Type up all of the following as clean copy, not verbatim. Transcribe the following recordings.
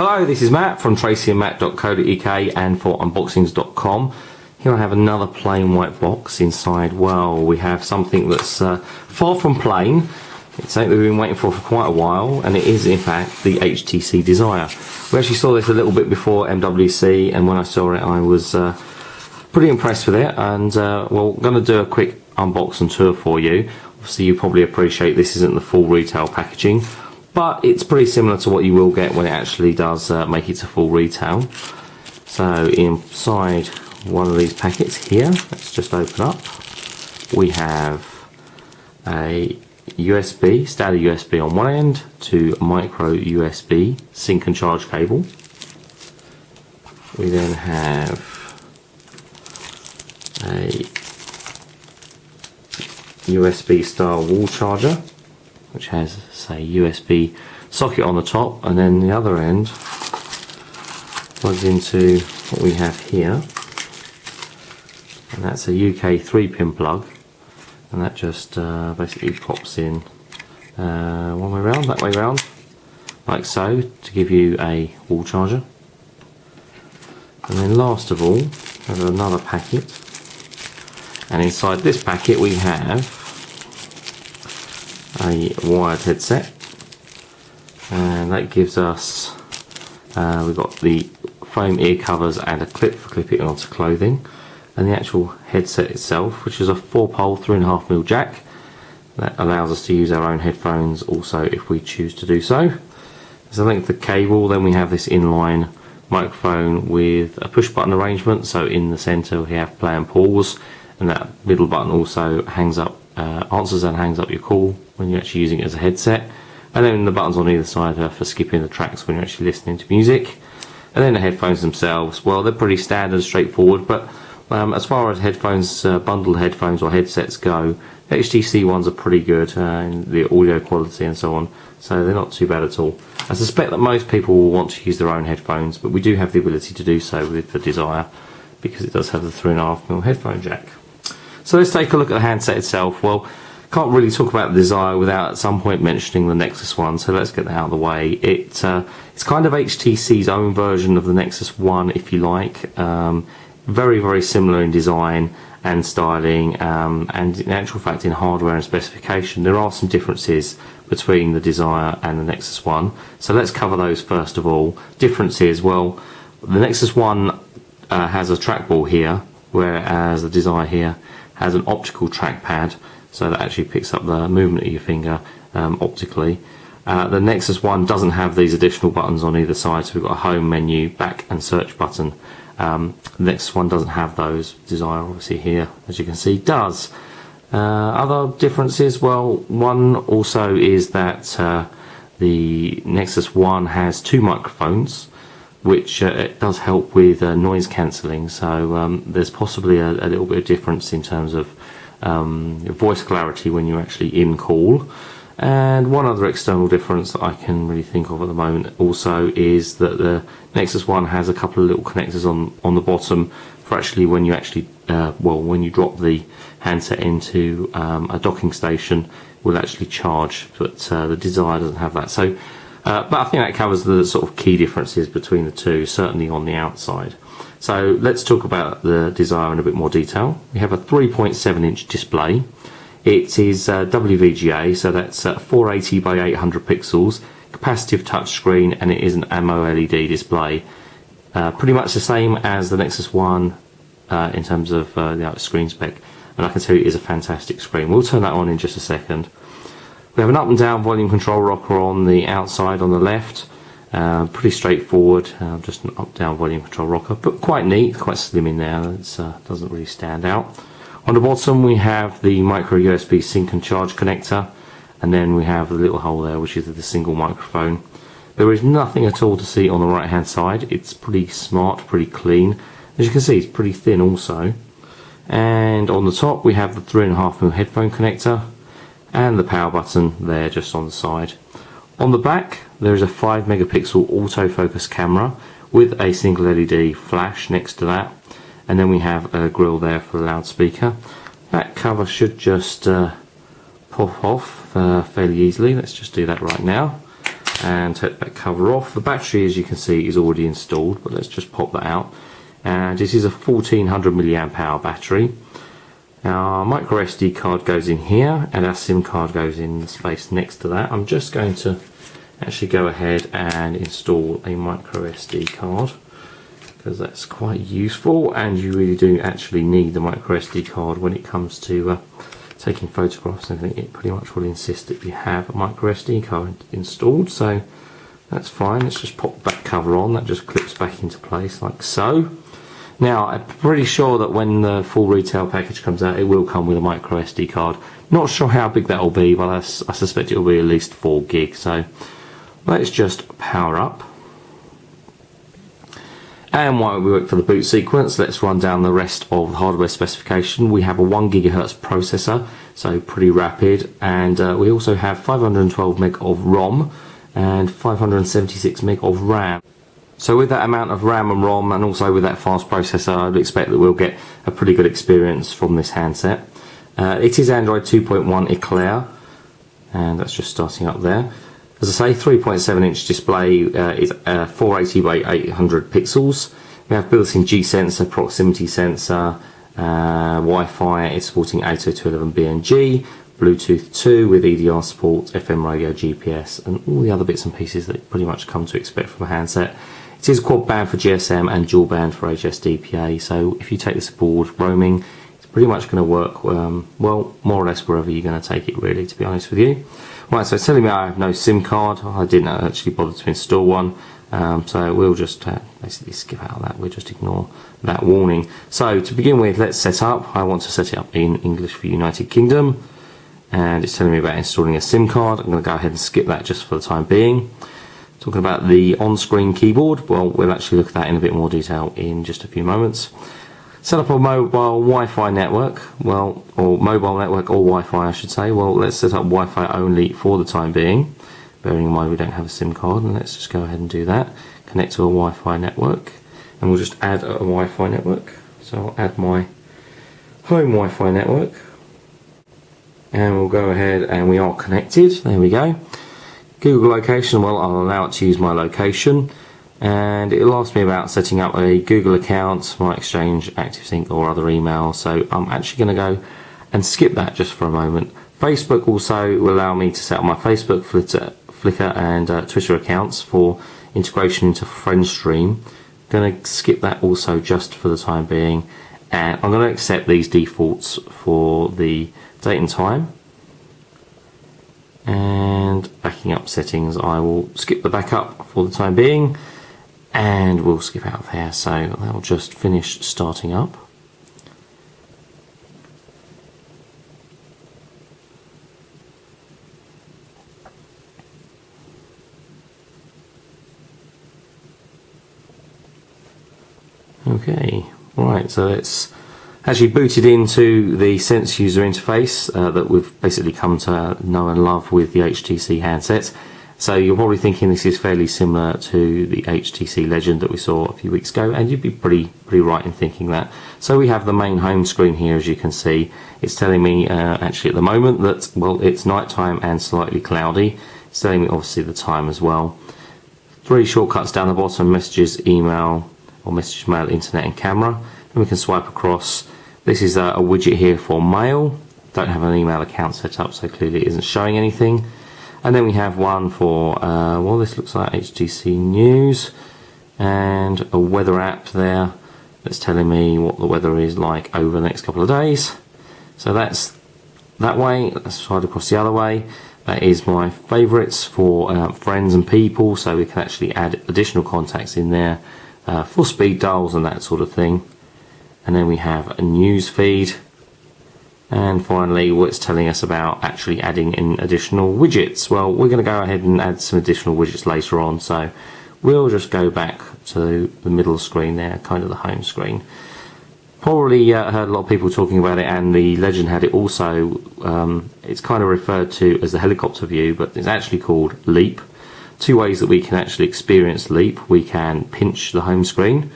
Hello, this is Matt from tracyandmatt.co.uk and for unboxings.com. Here I have another plain white box. Inside, well, we have something that's far from plain. It's something we've been waiting for quite a while, and it is in fact the HTC Desire. We actually saw this a little bit before MWC, and when I saw it I was pretty impressed with it, and well, I'm going to do a quick unboxing tour for you. Obviously you probably appreciate this isn't the full retail packaging, but it's pretty similar to what you will get when it actually does make it to full retail. So inside one of these packets here, let's just open up, we have a USB, standard USB on one end to micro USB sync and charge cable. We then have a USB style wall charger, which has, say, USB socket on the top, and then the other end plugs into what we have here, and that's a UK 3-pin plug, and that just basically pops in one way round, that way round, like so, to give you a wall charger. And then last of all, there's another packet, and inside this packet we have a wired headset, and that gives us we've got the foam ear covers and a clip for clipping onto clothing, and the actual headset itself, which is a 4-pole 3.5mm jack that allows us to use our own headphones also if we choose to do so. There's a length of cable, then we have this inline microphone with a push button arrangement, so in the center we have play and pause, and that middle button also hangs up, answers and hangs up your call when you're actually using it as a headset. And then the buttons on either side are for skipping the tracks when you're actually listening to music. And then the headphones themselves, well, they're pretty standard, straightforward, but as far as headphones, bundled headphones or headsets go, the HTC ones are pretty good in the audio quality and so on, so they're not too bad at all. I suspect that most people will want to use their own headphones, but we do have the ability to do so with the Desire because it does have the 3.5mm headphone jack. So let's take a look at the handset itself. Well, can't really talk about the Desire without at some point mentioning the Nexus One, so let's get that out of the way. It's kind of HTC's own version of the Nexus One, if you like. Very, very similar in design and styling, and in actual fact in hardware and specification. There are some differences between the Desire and the Nexus One, so let's cover those first of all. Differences, well, the Nexus One has a trackball here, whereas the Desire here has an optical trackpad, so that actually picks up the movement of your finger optically. The Nexus One doesn't have these additional buttons on either side, so we've got a home menu, back and search button. The Nexus One doesn't have those. Desire obviously here, as you can see, does. Other differences, well, one also is that the Nexus One has 2 microphones, which it does help with noise cancelling, so there's possibly a little bit of difference in terms of voice clarity when you're actually in call. And one other external difference that I can really think of at the moment also is that the Nexus One has a couple of little connectors on the bottom for actually when you actually well, when you drop the handset into a docking station, will actually charge, but the Desire doesn't have that. So but I think that covers the sort of key differences between the two, certainly on the outside. So let's talk about the Desire in a bit more detail. We have a 3.7-inch display. It is WVGA, so that's 480 by 800 pixels, capacitive touchscreen, and it is an AMOLED display. Pretty much the same as the Nexus One in terms of the screen spec, and I can tell you it is a fantastic screen. We'll turn that on in just a second. We have an up and down volume control rocker on the outside on the left. Pretty straightforward, just an up-down volume control rocker, but quite neat, quite slim in there. It doesn't really stand out. On the bottom we have the micro USB sync and charge connector, and then we have the little hole there, which is the single microphone. There is nothing at all to see on the right hand side. It's pretty smart, pretty clean. As you can see, it's pretty thin also. And on the top we have the 3.5mm headphone connector and the power button there just on the side. On the back there is a 5 megapixel autofocus camera with a single LED flash next to that, and then we have a grill there for the loudspeaker. That cover should just pop off fairly easily. Let's just do that right now. and take that cover off. The battery, as you can see, is already installed, but let's just pop that out. And this is a 1400 milliamp hour battery. Our micro SD card goes in here, and our SIM card goes in the space next to that. I'm just going to actually go ahead and install a micro SD card, because that's quite useful, and you really do actually need the micro SD card when it comes to taking photographs and everything. It pretty much will insist that you have a micro SD card installed, so that's fine. Let's just pop that cover on. That just clips back into place like so. Now, I'm pretty sure that when the full retail package comes out, it will come with a micro SD card. Not sure how big that will be, but I suspect it will be at least 4 gig. So let's just power up. And while we wait for the boot sequence, let's run down the rest of the hardware specification. We have a 1 GHz processor, so pretty rapid, and we also have 512 meg of ROM and 576 meg of RAM. So with that amount of RAM and ROM, and also with that fast processor, I'd expect that we'll get a pretty good experience from this handset. It is Android 2.1 Eclair, and that's just starting up there. As I say, 3.7-inch display is 480 by 800 pixels. We have built-in G-sensor, proximity sensor, Wi-Fi, it's supporting 802.11bng, Bluetooth 2 with EDR support, FM radio, GPS, and all the other bits and pieces that you pretty much come to expect from a handset. It is quad band for GSM and dual band for HSDPA, so if you take this aboard roaming, it's pretty much going to work, well, more or less wherever you're going to take it, really, to be honest with you. Right, so it's telling me I have no SIM card. I didn't actually bother to install one, so we'll just basically skip out of that. We'll just ignore that warning. So to begin with, let's set up. I want to set it up in English for United Kingdom, and it's telling me about installing a SIM card. I'm going to go ahead and skip that just for the time being. Talking about the on-screen keyboard, well, we'll actually look at that in a bit more detail in just a few moments. Set up a mobile Wi-Fi network, well, or mobile network or Wi-Fi I should say. Well, let's set up Wi-Fi only for the time being, bearing in mind we don't have a SIM card, and let's just go ahead and do that. Connect to a Wi-Fi network, and we'll just add a Wi-Fi network. So I'll add my home Wi-Fi network, and we'll go ahead and we are connected. There we go. Google location, well, I'll allow it to use my location, and it'll ask me about setting up a Google account, my Exchange, ActiveSync or other email, so I'm actually going to go and skip that just for a moment. Facebook also will allow me to set up my Facebook, Flickr and Twitter accounts for integration into FriendStream. I'm going to skip that also just for the time being, and I'm going to accept these defaults for the date and time. And backing up settings, I will skip the backup for the time being, and we'll skip out of there, so that will just finish starting up. Okay, right, so it's actually booted into the Sense user interface that we've basically come to know and love with the HTC handsets. So you're probably thinking this is fairly similar to the HTC Legend that we saw a few weeks ago, and you'd be pretty right in thinking that. So we have the main home screen here, as you can see. It's telling me actually at the moment that, well, it's nighttime and slightly cloudy. It's telling me obviously the time as well. 3 shortcuts down the bottom: messages, email, or message, mail, internet and camera. And we can swipe across. This is a widget here for mail. Don't have an email account set up, so clearly it isn't showing anything. And then we have one for, well, this looks like HTC News, and a weather app there that's telling me what the weather is like over the next couple of days. So that's that way. Let's slide across the other way. That is my favourites for friends and people, so we can actually add additional contacts in there for speed dials and that sort of thing. And then we have a news feed. And finally, what's telling us about actually adding in additional widgets. Well, we're going to go ahead and add some additional widgets later on, so we'll just go back to the middle screen there, kind of the home screen. Probably heard a lot of people talking about it, and the Legend had it also. It's kind of referred to as the helicopter view, but it's actually called Leap. 2 ways that we can actually experience Leap. We can pinch the home screen,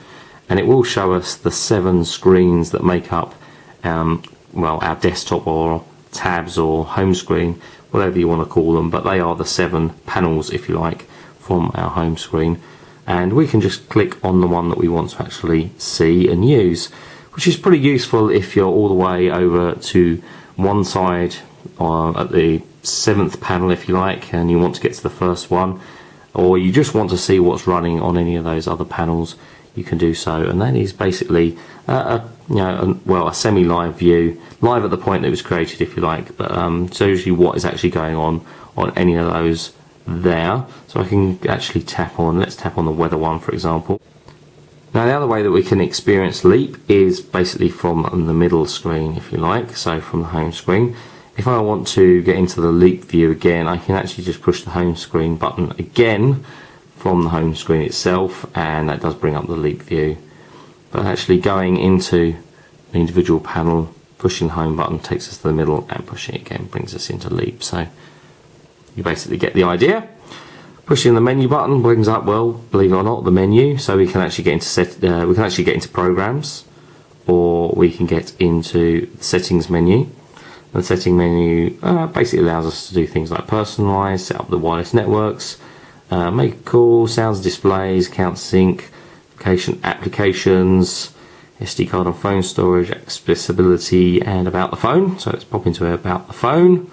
and it will show us the 7 screens that make up well, our desktop or tabs or home screen, whatever you want to call them, but they are the 7 panels, if you like, from our home screen, and we can just click on the one that we want to actually see and use, which is pretty useful if you're all the way over to one side at the 7th panel, if you like, and you want to get to the first one, or you just want to see what's running on any of those other panels. You can do so, and that is basically a semi-live view, live at the point that it was created, if you like, but shows you what is actually going on any of those there. So I can actually let's tap on the weather one, for example. Now the other way that we can experience Leap is basically from the middle screen, if you like, so from the home screen. If I want to get into the Leap view again, I can actually just push the home screen button again from the home screen itself, and that does bring up the Leap view. But actually going into the individual panel, pushing the home button takes us to the middle, and pushing it again brings us into Leap. So you basically get the idea. Pushing the menu button brings up, well, believe it or not, the menu. So we can actually get into programs, or we can get into the settings menu. The setting menu basically allows us to do things like personalize, set up the wireless networks, make calls, sounds, displays, count sync, applications, SD card and phone storage, accessibility, and about the phone. So let's pop into about the phone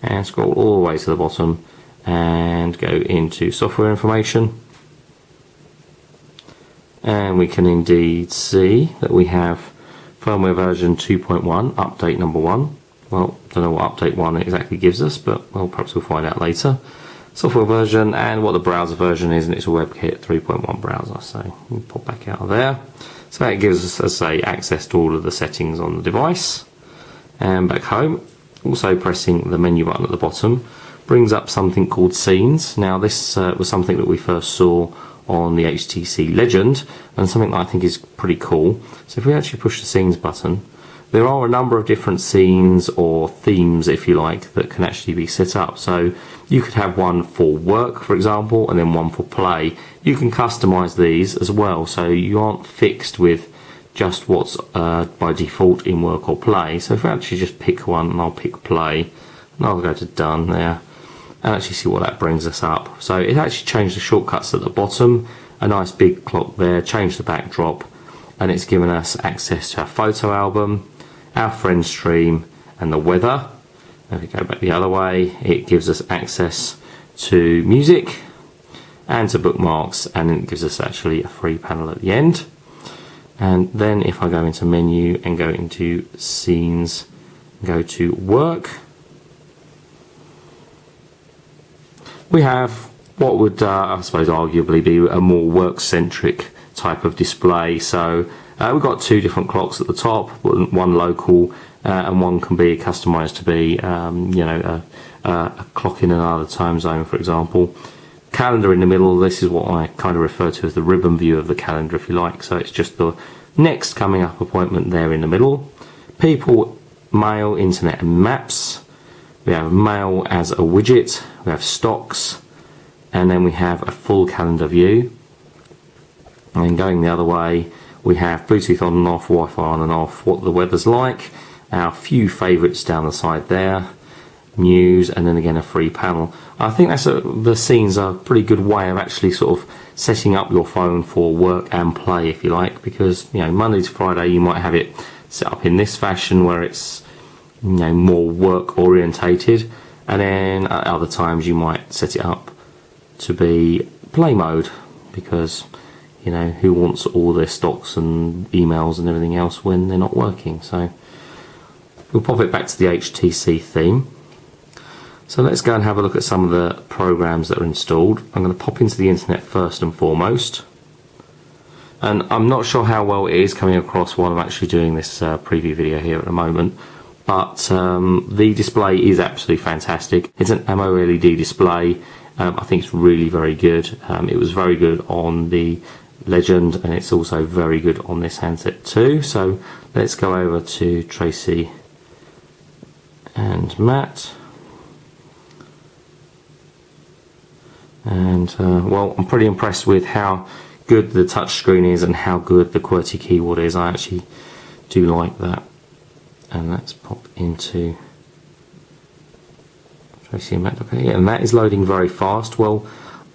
and scroll all the way to the bottom and go into software information. And we can indeed see that we have firmware version 2.1, update number 1. Well, don't know what update 1 exactly gives us, but well, perhaps we'll find out later. Software version and what the browser version is, and it's a WebKit 3.1 browser. So we'll pop back out of there. So that gives us, as I say, access to all of the settings on the device. And back home, also pressing the menu button at the bottom brings up something called Scenes. Now this was something that we first saw on the HTC Legend, and something that I think is pretty cool. So if we actually push the Scenes button, there are a number of different scenes or themes, if you like, that can actually be set up. So you could have one for work, for example, and then one for play. You can customize these as well, so you aren't fixed with just what's by default in work or play. So if I actually just pick one, and I'll pick play, and I'll go to done there, and actually see what that brings us up. So it actually changed the shortcuts at the bottom, a nice big clock there, changed the backdrop, and it's given us access to our photo album, our friend stream, and the weather. If we go back the other way, it gives us access to music and to bookmarks, and it gives us actually a free panel at the end. And then if I go into menu and go into scenes, go to work, we have what would I suppose arguably be a more work-centric type of display. So we've got two different clocks at the top, one local and one can be customized to be a clock in another time zone, for example. Calendar in the middle, this is what I kind of refer to as the ribbon view of the calendar, if you like. So it's just the next coming up appointment there in the middle. People, mail, internet and maps. We have mail as a widget, we have stocks, and then we have a full calendar view. And going the other way, we have Bluetooth on and off, Wi-Fi on and off, what the weather's like, our few favourites down the side there, news, and then again a free panel. I think the scenes are a pretty good way of actually sort of setting up your phone for work and play, if you like, because Monday to Friday you might have it set up in this fashion where it's more work orientated, and then at other times you might set it up to be play mode, because who wants all their stocks and emails and everything else when they're not working. So we'll pop it back to the HTC theme. So let's go and have a look at some of the programs that are installed. I'm going to pop into the internet first and foremost, and I'm not sure how well it is coming across while I'm actually doing this preview video here at the moment, but the display is absolutely fantastic. It's an AMOLED display. I think it's really very good. It was very good on the Legend, and it's also very good on this handset too. So let's go over to Tracy and Matt, and well, I'm pretty impressed with how good the touch screen is and how good the QWERTY keyboard is. I actually do like that. And let's pop into Tracy and Matt. Okay, and that is loading very fast. Well,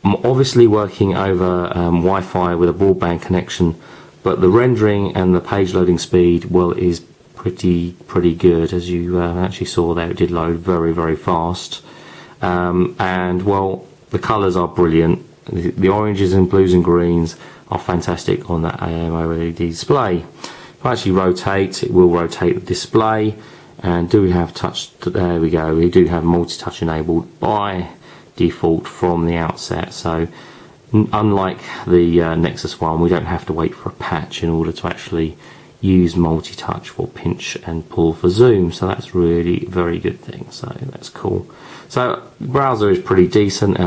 I'm obviously working over Wi-Fi with a broadband connection, but the rendering and the page loading speed, well, is pretty good. As you actually saw there, it did load very fast, and well, the colours are brilliant. The oranges and blues and greens are fantastic on that AMOLED display. If I actually rotate, it will rotate the display. And do we have touch? There we go. We do have multi-touch enabled by default from the outset. So unlike the Nexus One, we don't have to wait for a patch in order to actually use multi-touch for pinch and pull for zoom. So that's really very good thing. So that's cool. So the browser is pretty decent.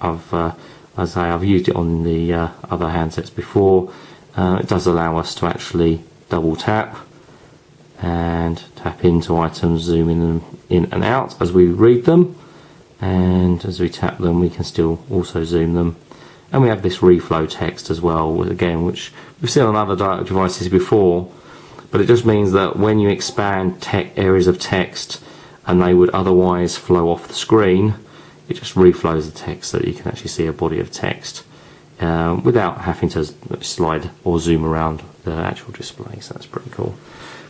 I've used it on the other handsets before. It does allow us to actually double tap and tap into items, zooming them in and out as we read them, and as we tap them we can still also zoom them. And we have this reflow text as well, again, which we've seen on other devices before, but it just means that when you expand areas of text and they would otherwise flow off the screen, it just reflows the text so that you can actually see a body of text without having to slide or zoom around the actual display. So that's pretty cool.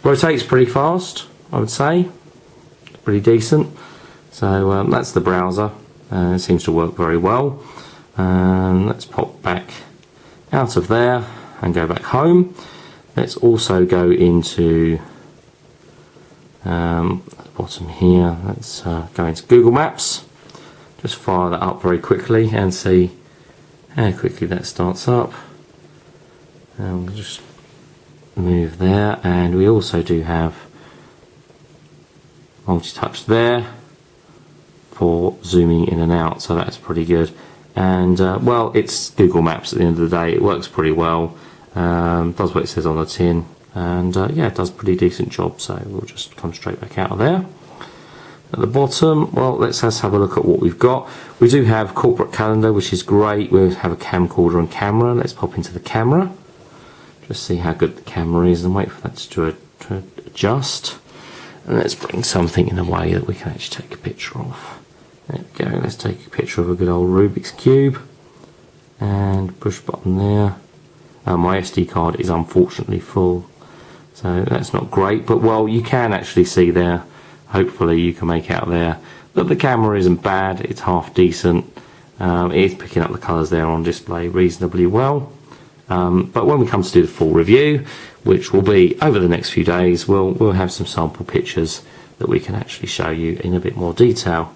Rotates pretty fast, I would say. Pretty decent. So that's the browser. It seems to work very well. Let's pop back out of there and go back home. Let's also go into the bottom here. Let's go into Google Maps. Just fire that up very quickly and see how quickly that starts up. And we'll just move there, and we also do have multi-touch there for zooming in and out, so that's pretty good. And well, it's Google Maps at the end of the day. It works pretty well, does what it says on the tin, and yeah, it does a pretty decent job. So we'll just come straight back out of there. At the bottom, well, let's have a look at what we've got. We do have corporate calendar, which is great. We have a camcorder and camera. Let's pop into the camera. Just see how good the camera is and wait for that to adjust. And let's bring something in a way that we can actually take a picture of. There we go. Let's take a picture of a good old Rubik's Cube. And push button there. My SD card is unfortunately full, so that's not great. But well, you can actually see there. Hopefully you can make out there that the camera isn't bad. It's half decent. It is picking up the colours there on display reasonably well. But when we come to do the full review, which will be over the next few days, we'll have some sample pictures that we can actually show you in a bit more detail.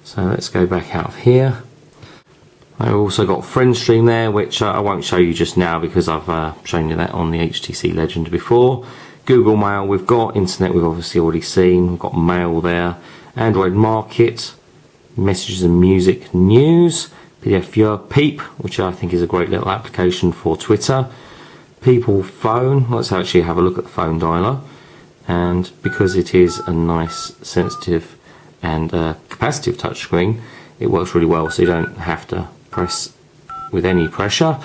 So let's go back out of here. I've also got FriendStream there, which I won't show you just now because I've shown you that on the HTC Legend before. Google Mail we've got, Internet we've obviously already seen, we've got Mail there, Android Market, Messages and Music, News, PDF Viewer, Peep, which I think is a great little application for Twitter, People Phone. Let's actually have a look at the phone dialer, and because it is a nice, sensitive and capacitive touchscreen, it works really well, so you don't have to press with any pressure.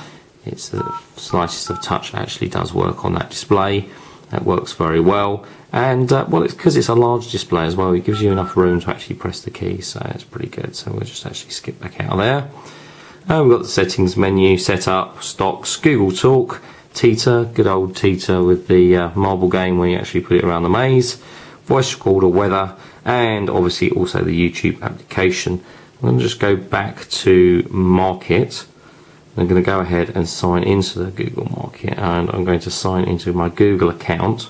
It's the slightest of touch actually does work on that display. That works very well, and well, it's because it's a large display as well. It gives you enough room to actually press the keys, so it's pretty good. So we'll just actually skip back out of there. We've got the settings menu, setup, stocks, Google Talk, Teeter, good old Teeter with the marble game where you actually put it around the maze, voice recorder, weather, and obviously also the YouTube application. I'm going to just go back to Market. I'm going to go ahead and sign into the Google Market, and I'm going to sign into my Google account.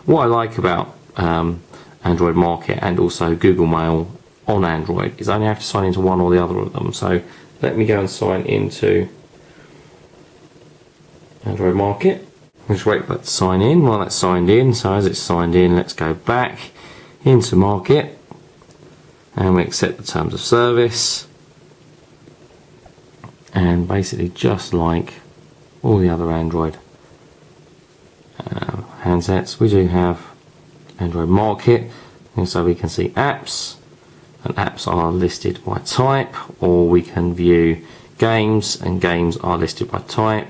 What I like about Android Market and also Google Mail on Android is I only have to sign into one or the other of them. So let me go and sign into Android Market. Just wait for that to sign in. Well, that's signed in, so as it's signed in, let's go back into Market and we accept the terms of service. And basically, just like all the other Android handsets, we do have Android Market, and so we can see apps, and apps are listed by type, or we can view games, and games are listed by type,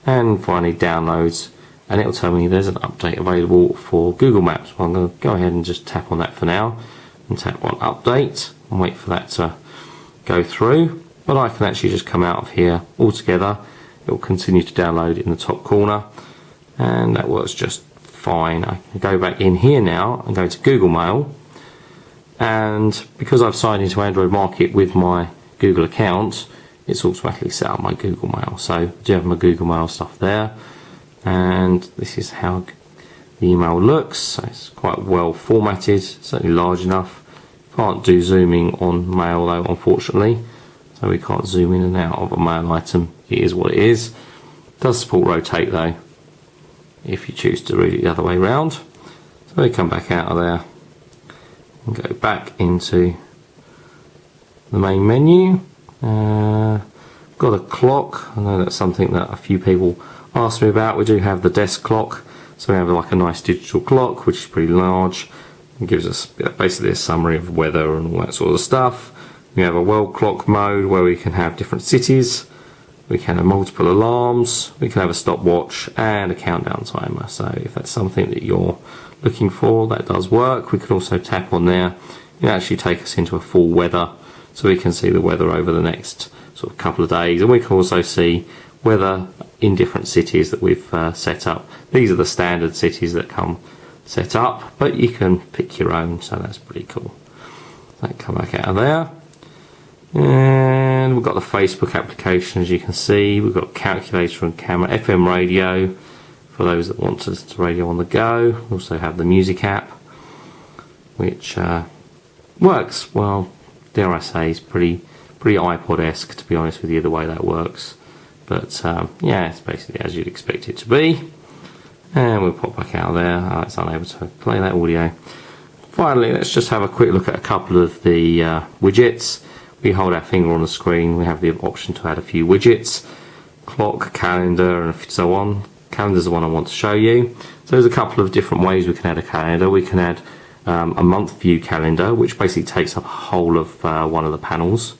and finally downloads, and it'll tell me there's an update available for Google Maps. Well, I'm going to go ahead and just tap on that for now, and tap on update, and wait for that to go through. but I can actually just come out of here altogether. It will continue to download in the top corner, and that works just fine. I can go back in here now and go to Google Mail, and because I've signed into Android Market with my Google account, it's automatically set up my Google Mail. So I do have my Google Mail stuff there, and this is how the email looks. So it's quite well formatted, certainly large enough. Can't do zooming on mail though, unfortunately, so we can't zoom in and out of a mail item. It is what it is. It does support rotate though, if you choose to read it the other way around. So we come back out of there and go back into the main menu. Got a clock. I know that's something that a few people asked me about. We do have the desk clock, so we have like a nice digital clock which is pretty large. It gives us basically a summary of weather and all that sort of stuff. We have a world clock mode where we can have different cities. We can have multiple alarms. We can have a stopwatch and a countdown timer. So if that's something that you're looking for, that does work. We can also tap on there. It actually take us into a full weather, so we can see the weather over the next sort of couple of days, and we can also see weather in different cities that we've set up. These are the standard cities that come set up, but you can pick your own, so that's pretty cool. So come back out of there, and we've got the Facebook application. As you can see, we've got calculator and camera, FM radio for those that want to listen to radio on the go. We also have the music app, which works well. Dare I say, is pretty iPod-esque, to be honest with you, the way that works. But yeah, it's basically as you'd expect it to be. And we'll pop back out of there. It's unable to play that audio. Finally, let's just have a quick look at a couple of the widgets. We hold our finger on the screen, we have the option to add a few widgets, clock, calendar, and so on. Calendar's the one I want to show you. So there's a couple of different ways we can add a calendar. We can add a month view calendar, which basically takes up a whole of one of the panels,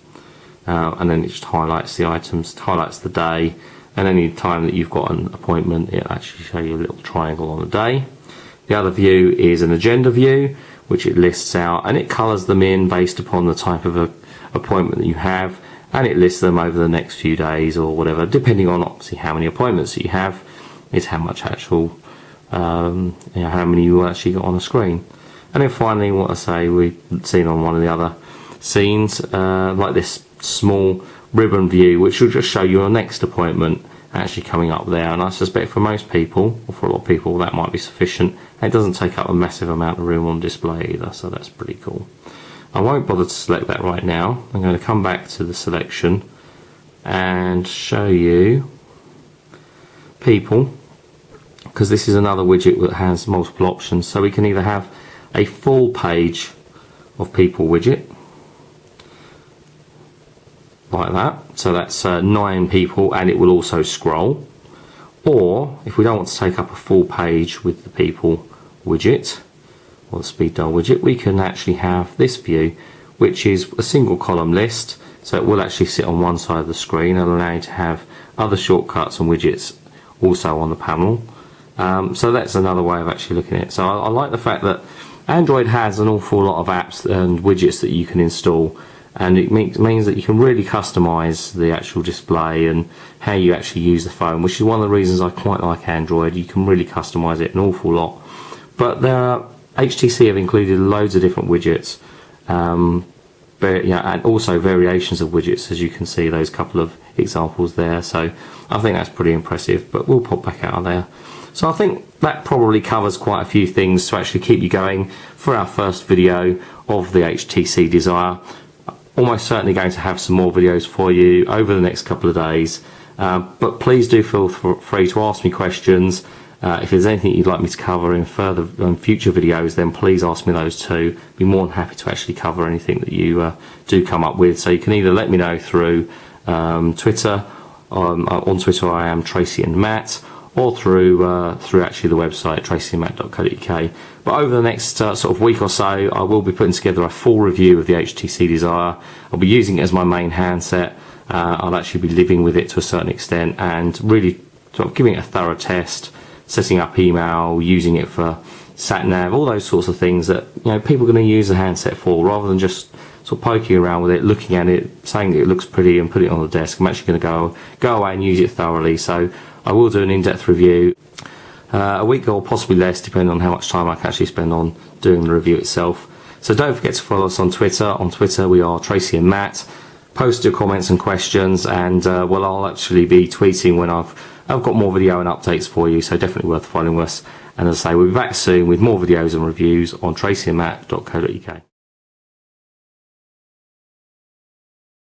and then it just highlights the items, highlights the day, and any time that you've got an appointment, it'll actually show you a little triangle on the day. The other view is an agenda view, which it lists out, and it colours them in based upon the type of appointment that you have, and it lists them over the next few days or whatever, depending on obviously how many appointments that you have, is how much actual, how many you actually got on the screen. And then finally, what I say, we've seen on one of the other scenes, like this small ribbon view, which will just show you your next appointment actually coming up there. And I suspect for most people, or for a lot of people, that might be sufficient. It doesn't take up a massive amount of room on display either, so that's pretty cool. I won't bother to select that right now. I'm going to come back to the selection and show you people, because this is another widget that has multiple options. So we can either have a full page of people widget, like that, so that's 9 people, and it will also scroll. Or if we don't want to take up a full page with the people widget or the speed dial widget, we can actually have this view, which is a single column list, so it will actually sit on one side of the screen and allow you to have other shortcuts and widgets also on the panel. So that's another way of actually looking at it. So I like the fact that Android has an awful lot of apps and widgets that you can install, and it means that you can really customize the actual display and how you actually use the phone, which is one of the reasons I quite like Android. You can really customize it an awful lot. But HTC have included loads of different widgets, and also variations of widgets, as you can see those couple of examples there. So I think that's pretty impressive, but we'll pop back out of there. So I think that probably covers quite a few things to actually keep you going for our first video of the HTC Desire. Almost certainly going to have some more videos for you over the next couple of days, but please do feel free to ask me questions. If there's anything you'd like me to cover in future videos, then please ask me those too. Be more than happy to actually cover anything that you do come up with. So you can either let me know through Twitter. On Twitter I am Tracy and Matt, or through actually the website tracyandmatt.co.uk. But over the next sort of week or so, I will be putting together a full review of the HTC Desire. I'll be using it as my main handset. I'll actually be living with it to a certain extent and really sort of giving it a thorough test, setting up email, using it for sat nav, all those sorts of things that people are going to use a handset for, rather than just sort of poking around with it, looking at it, saying it looks pretty, and put it on the desk. I'm actually going to go away and use it thoroughly. So I will do an in-depth review, a week or possibly less, depending on how much time I can actually spend on doing the review itself. So don't forget to follow us on Twitter. On Twitter we are Tracy and Matt. Post your comments and questions, and well, I'll actually be tweeting when I've got more video and updates for you, so definitely worth following us. And as I say, we'll be back soon with more videos and reviews on tracyandmatt.co.uk.